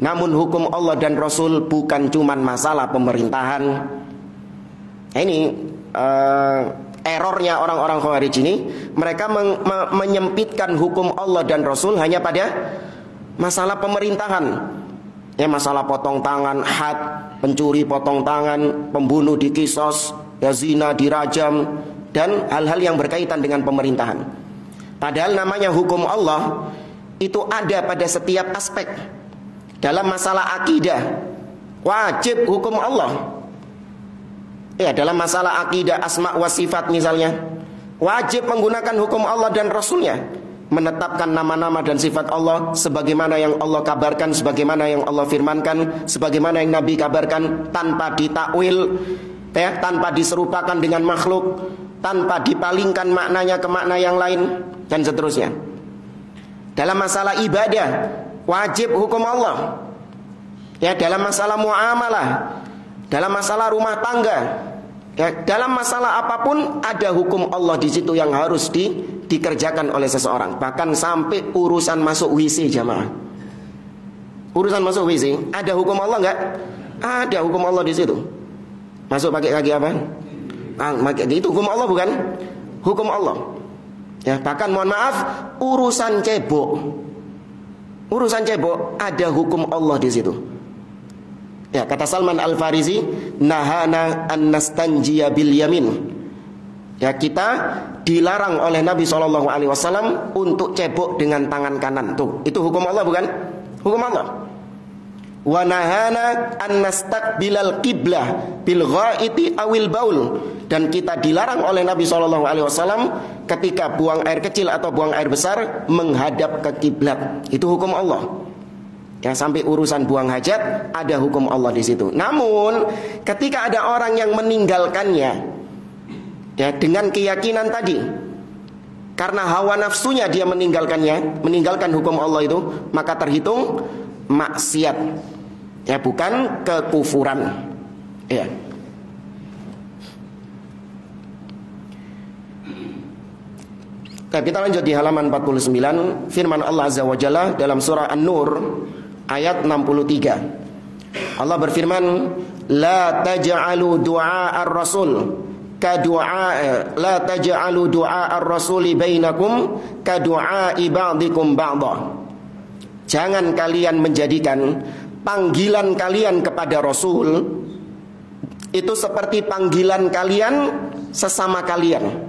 Namun hukum Allah dan Rasul bukan cuma masalah pemerintahan. Ini errornya orang-orang Khawarij ini. Mereka menyempitkan hukum Allah dan Rasul hanya pada masalah pemerintahan. Ya, masalah potong tangan, had, pencuri potong tangan, pembunuh dikisos, ya, zina dirajam, dan hal-hal yang berkaitan dengan pemerintahan. Padahal namanya hukum Allah itu ada pada setiap aspek. Dalam masalah akidah wajib hukum Allah. Ya, dalam masalah akidah asma wa sifat misalnya, wajib menggunakan hukum Allah dan Rasulnya, menetapkan nama-nama dan sifat Allah sebagaimana yang Allah kabarkan, sebagaimana yang Allah firmankan, sebagaimana yang Nabi kabarkan, tanpa ditakwil, ya, tanpa diserupakan dengan makhluk, tanpa dipalingkan maknanya ke makna yang lain, dan seterusnya. Dalam masalah ibadah wajib hukum Allah. Ya, dalam masalah muamalah, dalam masalah rumah tangga, ya, dalam masalah apapun ada hukum Allah di situ yang harus dikerjakan oleh seseorang. Bahkan sampai urusan masuk WC, jamaah. Urusan masuk WC ada hukum Allah enggak? Ada hukum Allah di situ. Masuk pakai kaki apa? Itu hukum Allah bukan? Hukum Allah. Ya, bahkan mohon maaf, urusan cebok. Urusan cebok ada hukum Allah di situ. Ya, kata Salman Al-Farisi, nahana an nastanjiya bil yamin. Ya, kita dilarang oleh Nabi SAW untuk cebok dengan tangan kanan. Tuh, itu hukum Allah bukan? Hukum Allah. Wa nahana an nastaqbilal qiblah bil ghaiti awil baul. Dan kita dilarang oleh Nabi SAW ketika buang air kecil atau buang air besar menghadap ke kiblat. Itu hukum Allah. Ya, sampai urusan buang hajat ada hukum Allah di situ. Namun ketika ada orang yang meninggalkannya, ya, dengan keyakinan tadi, karena hawa nafsunya dia meninggalkannya, meninggalkan hukum Allah itu, maka terhitung maksiat. Ya, bukan kekufuran. Ya. Kita lanjut di halaman 49, firman Allah Azza wa Jalla dalam surah An-Nur ayat 63. Allah berfirman, la taj'alu du'a ar-rasul ka du'a la taj'alu du'a ar-rasuli bainakum ka du'a ba'dikum ba'dha. Jangan kalian menjadikan panggilan kalian kepada Rasul itu seperti panggilan kalian sesama kalian.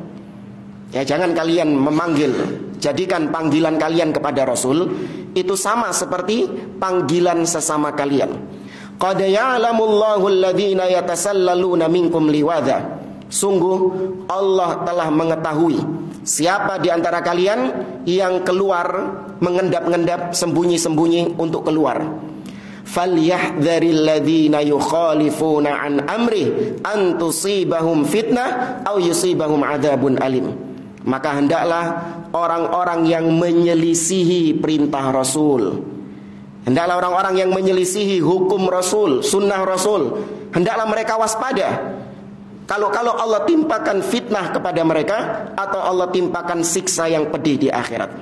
Ya, jangan kalian memanggil, jadikan panggilan kalian kepada Rasul itu sama seperti panggilan sesama kalian. Qad ya'lamullahu alladhina yatasallaluna minkum liwadha Sungguh Allah telah mengetahui siapa di antara kalian yang keluar mengendap-endap sembunyi-sembunyi untuk keluar. Falyahdharil ladzina yukhalifuna an amri an tusibahum fitnah aw yusibahum adzabun alim. Maka hendaklah orang-orang yang menyelisihi perintah Rasul, hendaklah orang-orang yang menyelisihi hukum Rasul, sunnah Rasul, hendaklah mereka waspada. Kalau Allah timpakan fitnah kepada mereka, atau Allah timpakan siksa yang pedih di akhirat.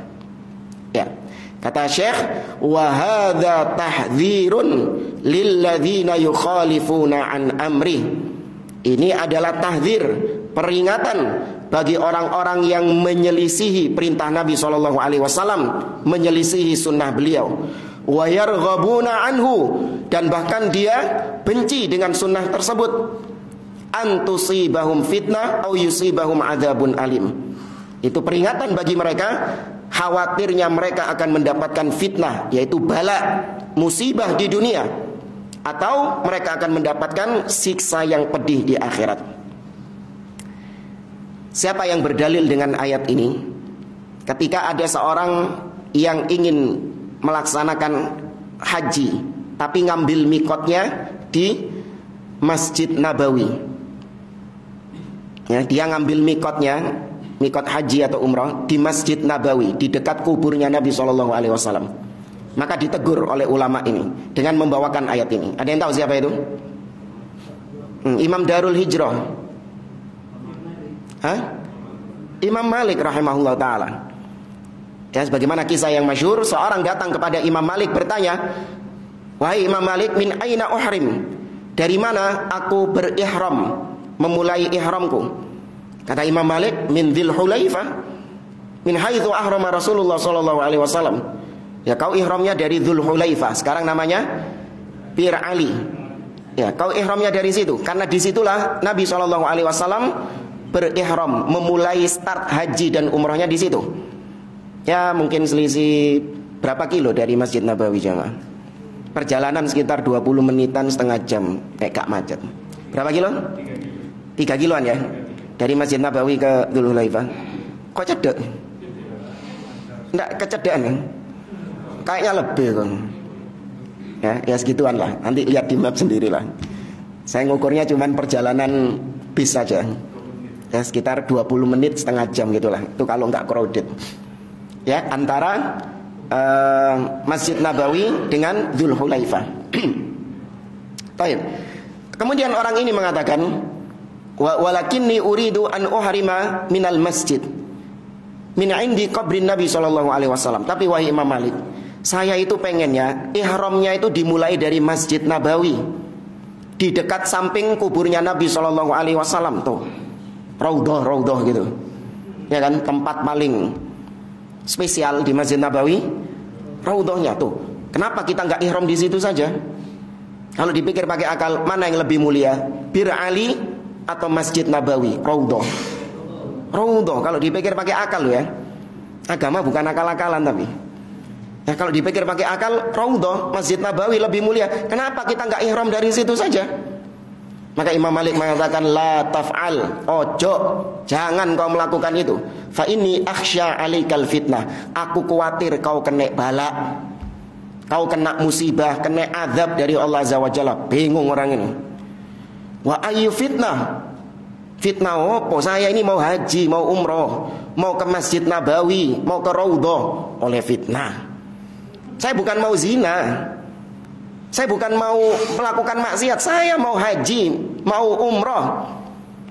Ya, kata Syekh, wa hadza tahdzirun lilladzina yukhalifuna an amri. Ini adalah tahdzir, peringatan bagi orang-orang yang menyelisihi perintah Nabi SAW, menyelisihi sunnah beliau. Wa yarghabuna anhu, dan bahkan dia benci dengan sunnah tersebut. Antusibahum fitnah au yusibahum adzabun alim. Itu peringatan bagi mereka, khawatirnya mereka akan mendapatkan fitnah, yaitu bala, musibah di dunia, atau mereka akan mendapatkan siksa yang pedih di akhirat. Siapa yang berdalil dengan ayat ini? Ketika ada seorang yang ingin melaksanakan haji, tapi ngambil mikotnya di Masjid Nabawi. Ya, dia ngambil mikotnya, mikot haji atau umrah di Masjid Nabawi, di dekat kuburnya Nabi SAW. Maka ditegur oleh ulama ini dengan membawakan ayat ini. Ada yang tahu siapa itu? Imam Darul Hijrah. Imam Malik rahimahullah ta'ala. Ya, sebagaimana kisah yang masyhur, seorang datang kepada Imam Malik bertanya, wahai Imam Malik, min aina uhrim? Dari mana aku berihram, memulai ihramku? Kata Imam Malik, min Dzul Hulaifah, min haitsu ahrama Rasulullah sallallahu alaihi wasallam. Ya, kau ihramnya dari Dzul Hulaifah, sekarang namanya Bir Ali. Ya, kau ihramnya dari situ, karena disitulah Nabi sallallahu alaihi wasallam berihram, memulai start haji dan umrahnya di situ. Ya, mungkin selisih berapa kilo dari Masjid Nabawi jamaah? Perjalanan sekitar 20 menitan, setengah jam, gak macet. Berapa kilo? 3 kiloan ya, dari Masjid Nabawi ke Dzul Hulaifah. Kok cedek? Enggak kecedekan ya? Kayaknya lebih kan. Ya segituan lah. Nanti lihat di map sendirilah. Saya ngukurnya cuman perjalanan bis saja. Ya sekitar 20 menit, setengah jam gitulah. Itu kalau nggak crowded. Ya, antara Masjid Nabawi dengan Dzul Hulaifah. Baik. Kemudian orang ini mengatakan, walakinni uridu an uhrima minal masjid min indi qabrin Nabi sallallahu alaihi wasallam. Tapi wahai Imam Malik, saya itu pengennya ihramnya itu dimulai dari Masjid Nabawi, di dekat samping kuburnya Nabi sallallahu alaihi wasallam tuh. Raudhah gitu. Ya kan, tempat paling spesial di Masjid Nabawi, raudhahnya tuh. Kenapa kita nggak ihram di situ saja? Kalau dipikir pakai akal, mana yang lebih mulia? Bir Ali atau Masjid Nabawi? Raudhah. Kalau dipikir pakai akal ya. Agama bukan akal-akalan tapi. Ya, kalau dipikir pakai akal, raudhah, Masjid Nabawi lebih mulia. Kenapa kita nggak ihram dari situ saja? Maka Imam Malik mengatakan, la taf'al, ojo, jangan kau melakukan itu. Fa inni akhsya alaikal fitnah. Aku khawatir kau kena bala, kau kena musibah, kena azab dari Allah Azza wa Jalla. Bingung orang ini. Wa ayyu fitnah? Fitnah apa? Saya ini mau haji, mau umroh, mau ke Masjid Nabawi, mau ke Raudhah, oleh fitnah. Saya bukan mau zina, saya bukan mau melakukan maksiat, saya mau haji, mau umroh.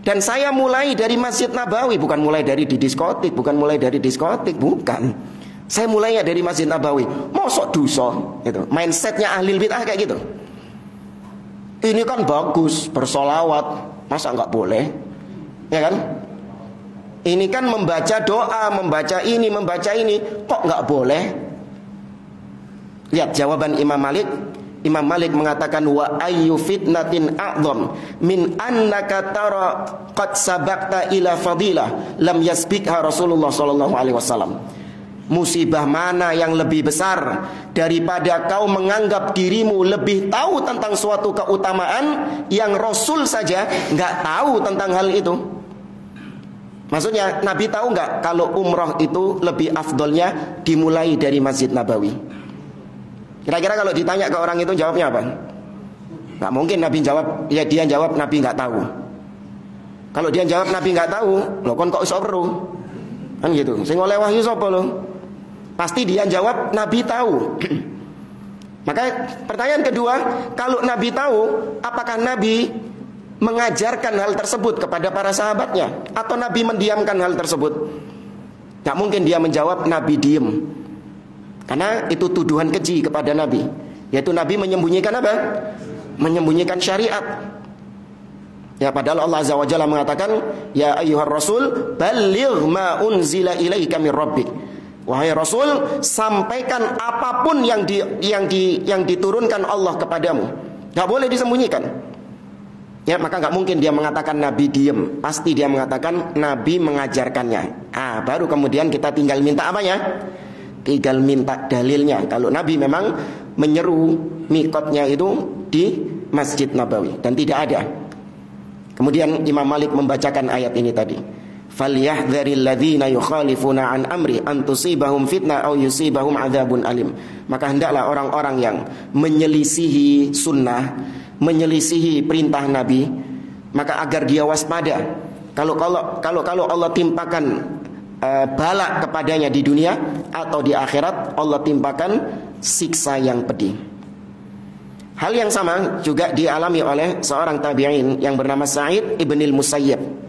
Dan saya mulai dari Masjid Nabawi, bukan mulai dari di diskotik, bukan. Saya mulainya dari Masjid Nabawi. Mosok dosa gitu. Mindsetnya ahli bid'ah kayak gitu. Ini kan bagus, bersolawat, masa nggak boleh? Ya kan? Ini kan membaca doa, membaca ini, kok nggak boleh? Lihat jawaban Imam Malik. Imam Malik mengatakan, wa ayyu fitnatin a'zam min annaka tara qad sabaqta ila fadilah lam yasbiqha Rasulullah sallallahu alaihi wasallam. Musibah mana yang lebih besar daripada kau menganggap dirimu lebih tahu tentang suatu keutamaan yang Rasul saja nggak tahu tentang hal itu? Maksudnya Nabi tahu nggak kalau umroh itu lebih afdolnya dimulai dari Masjid Nabawi? Kira-kira kalau ditanya ke orang itu jawabnya apa? Nggak mungkin Nabi jawab, ya dia jawab Nabi nggak tahu. Kalau dia jawab Nabi nggak tahu, loh kon kok iso weruh? Kan gitu. Sing oleh wahyu sapa lho? Pasti dia jawab Nabi tahu. Maka pertanyaan kedua, kalau Nabi tahu, apakah Nabi mengajarkan hal tersebut kepada para sahabatnya, atau Nabi mendiamkan hal tersebut? Gak mungkin dia menjawab Nabi diem, karena itu tuduhan keji kepada Nabi, yaitu Nabi menyembunyikan apa? Menyembunyikan syariat. Ya, padahal Allah Azza wa Jalla mengatakan, ya ayyuhar rasul balligh ma unzila ilaika mir rabbik. Wahai Rasul, sampaikan apapun yang diturunkan Allah kepadamu. Gak boleh disembunyikan. Ya, maka gak mungkin dia mengatakan Nabi diem. Pasti dia mengatakan Nabi mengajarkannya. Baru kemudian kita tinggal minta apanya? Tinggal minta dalilnya. Kalau Nabi memang menyeru mikotnya itu di Masjid Nabawi, dan tidak ada. Kemudian Imam Malik membacakan ayat ini tadi. Falyahdharil ladzina yukhalifuna an amri an tusibahum fitnah aw yusibahum adzabun alim. Maka hendaklah orang-orang yang menyelisihi sunnah, menyelisihi perintah Nabi, maka agar dia waspada. Kalau Allah timpakan bala kepadanya di dunia atau di akhirat, Allah timpakan siksa yang pedih. Hal yang sama juga dialami oleh seorang tabi'in yang bernama Sa'id ibnil Musayyib.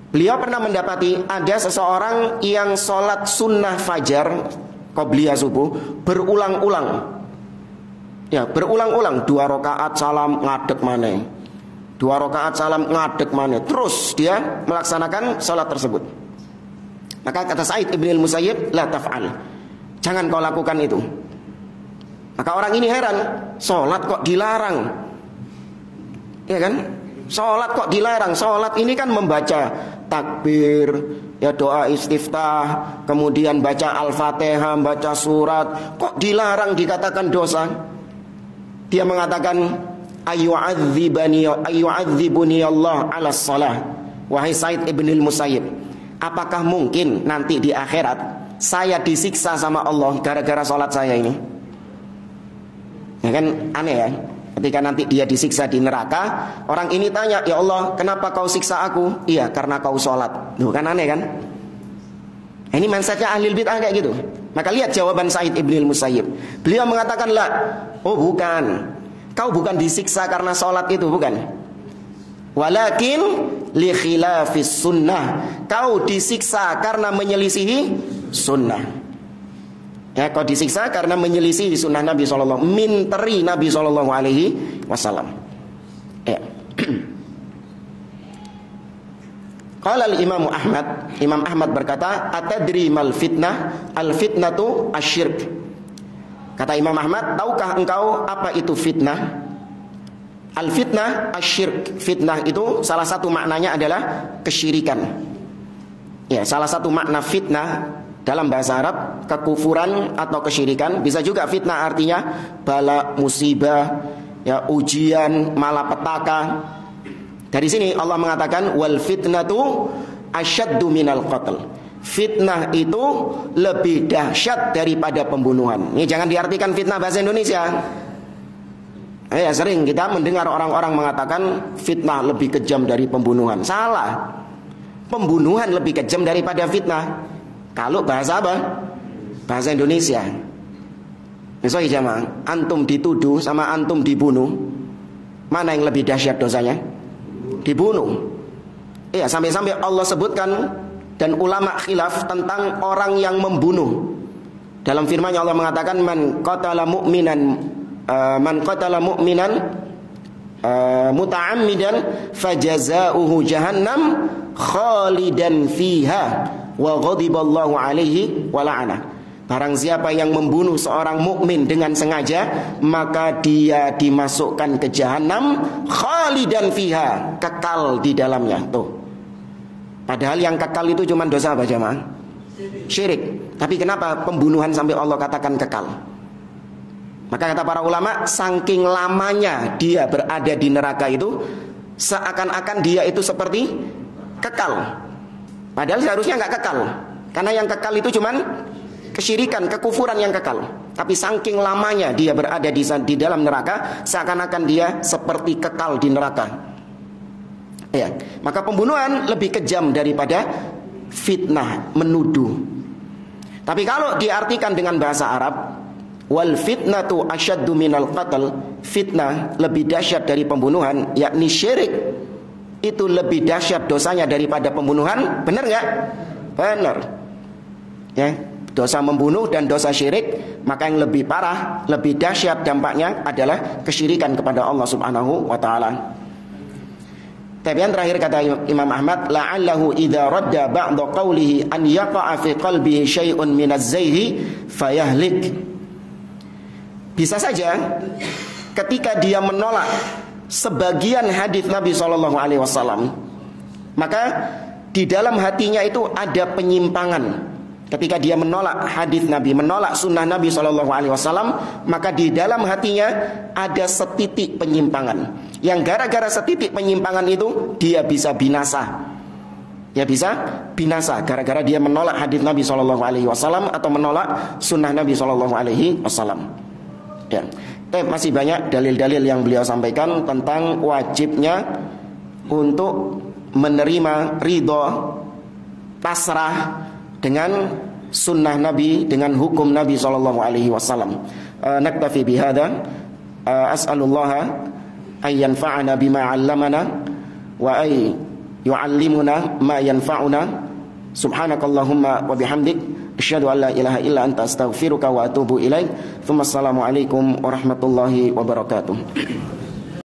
Beliau pernah mendapati ada seseorang yang sholat sunnah fajar qobliyah subuh berulang-ulang. Ya, berulang-ulang, 2 rakaat salam ngadeg maneh, 2 rakaat salam ngadeg maneh. Terus dia melaksanakan sholat tersebut. Maka kata Sa'id ibn al-Musayyib, la taf'al, jangan kau lakukan itu. Maka orang ini heran, sholat kok dilarang? Ya kan? Sholat kok dilarang? Sholat ini kan membaca takbir, ya doa istiftah, kemudian baca Al-Fatihah, baca surat. Kok dilarang, dikatakan dosa? Dia mengatakan, ayyu'adzibuni Allah ala shalah. Wahai Sa'id ibn al-Musayyib, apakah mungkin nanti di akhirat saya disiksa sama Allah gara-gara sholat saya ini? Ya kan aneh ya. Ketika nanti dia disiksa di neraka, orang ini tanya, ya Allah, kenapa kau siksa aku? Iya, karena kau sholat. Duh, kan aneh kan? Ini mindsetnya ahli bid'ah kayak gitu. Maka lihat jawaban Sa'id ibn al-Musayyib. Beliau mengatakan, la, oh bukan, kau bukan disiksa karena sholat itu, bukan. Walakin li khilafis sunnah, kau disiksa karena menyelisihi sunnah. Ya, kau disiksa karena menyelisih sunnah Nabi SAW, minteri Nabi SAW. Ya. Qala al-Imam Ahmad, Imam Ahmad berkata, atadri mal fitnah? Al-fitnatu asyirk. Kata Imam Ahmad, tahukah engkau apa itu fitnah? Al-fitnah asyirk. Fitnah itu salah satu maknanya adalah kesyirikan. Ya, salah satu makna fitnah dalam bahasa Arab, kekufuran atau kesyirikan. Bisa juga fitnah artinya bala, musibah, ya, ujian, malapetaka. Dari sini Allah mengatakan wal fitnatu asyaddu minal qatl. Fitnah itu lebih dahsyat daripada pembunuhan. Ini jangan diartikan fitnah bahasa Indonesia. Ya, sering kita mendengar orang-orang mengatakan fitnah lebih kejam dari pembunuhan. Salah. Pembunuhan lebih kejam daripada fitnah. Kalau bahasa apa? Bahasa Indonesia. Misalnya jamaah, antum dituduh sama antum dibunuh, mana yang lebih dahsyat dosanya? Dibunuh. Iya, sampai-sampai Allah sebutkan dan ulama khilaf tentang orang yang membunuh. Dalam firman-Nya Allah mengatakan man qatala mu'minan muta'ammidan fajazaohu jahannam khalidan fiha wa ghadiballahu alaihi wa la'ana. Barang siapa yang membunuh seorang mukmin dengan sengaja, maka dia dimasukkan ke jahanam khalidan fiha, kekal di dalamnya. Tuh. Padahal yang kekal itu cuma dosa apa jemaah? Syirik. Tapi kenapa pembunuhan sampai Allah katakan kekal? Maka kata para ulama, saking lamanya dia berada di neraka itu, seakan-akan dia itu seperti kekal. Padahal seharusnya nggak kekal. Karena yang kekal itu cuman kesyirikan, kekufuran yang kekal. Tapi saking lamanya dia berada di dalam neraka, seakan-akan dia seperti kekal di neraka. Ya, maka pembunuhan lebih kejam daripada fitnah, menuduh. Tapi kalau diartikan dengan bahasa Arab, wal fitnatu asyaddu minal qatl, fitnah lebih dahsyat dari pembunuhan, yakni syirik itu lebih dahsyat dosanya daripada pembunuhan. Benar nggak? Benar. Ya, dosa membunuh dan dosa syirik, maka yang lebih parah, lebih dahsyat dampaknya adalah kesyirikan kepada Allah Subhanahu wa taala. Tapi yang terakhir kata Imam Ahmad, la'allahu idza radda ba'da qawlihi an yaqa'a fi qalbihi syai'un min az-zayhi fayahlik. Bisa saja ketika dia menolak sebagian hadis Nabi SAW, maka di dalam hatinya itu ada penyimpangan. Ketika dia menolak hadis Nabi, menolak sunnah Nabi SAW, maka di dalam hatinya ada setitik penyimpangan. Yang gara-gara setitik penyimpangan itu dia bisa binasa. Ya bisa binasa gara-gara dia menolak hadis Nabi SAW atau menolak sunnah Nabi SAW. Ya. Masih banyak dalil-dalil yang beliau sampaikan tentang wajibnya untuk menerima ridho, pasrah dengan sunnah Nabi, dengan hukum Nabi SAW. Naktafi bihada. As'alullah ay yanfa'ana bima 'allamana wa ay yu'allimuna ma yanfa'una. Subhanakallahumma wa bihamdik asyhadu an la ilaha illa anta astaghfiruka wa atubu ilaik. Assalamu alaikum warahmatullahi wabarakatuh.